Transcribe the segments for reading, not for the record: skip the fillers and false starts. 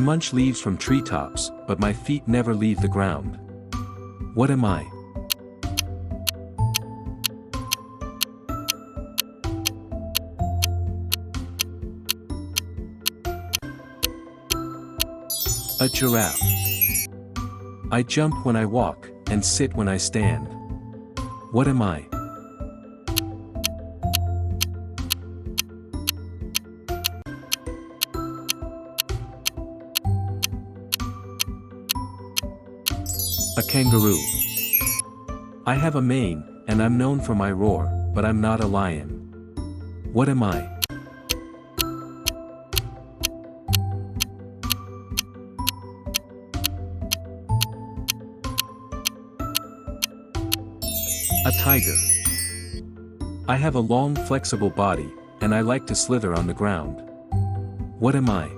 munch leaves from treetops, but my feet never leave the ground. What am I? A giraffe. I jump when I walk, and sit when I stand. What am I? A kangaroo. I have a mane, and I'm known for my roar, but I'm not a lion. What am I? A tiger. I have a long, flexible body, and I like to slither on the ground. What am I?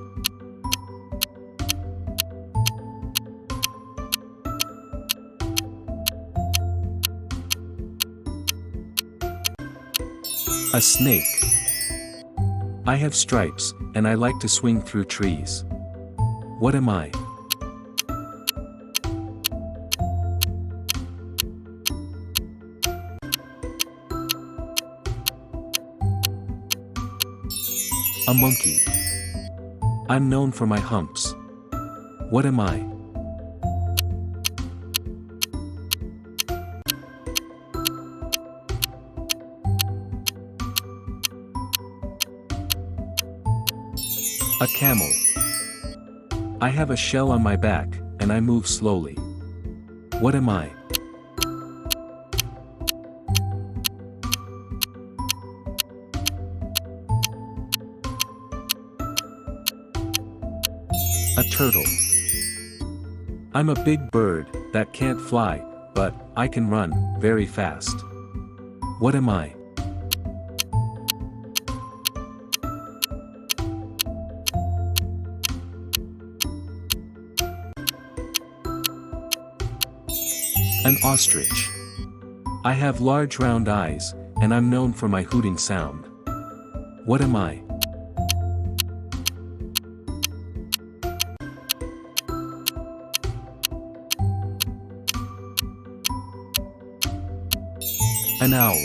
A snake. I have stripes, and I like to swing through trees. What am I? A monkey. I'm known for my humps. What am I? A camel. I have a shell on my back, and I move slowly. What am I? A turtle. I'm a big bird that can't fly, but I can run very fast. What am I? An ostrich. I have large round eyes, and I'm known for my hooting sound. What am I? An owl.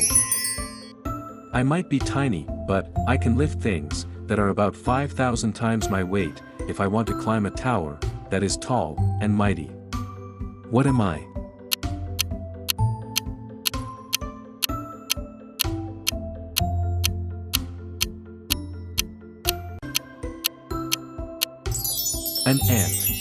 I might be tiny, but I can lift things that are about 5,000 times my weight if I want to climb a tower that is tall and mighty. What am I? An ant.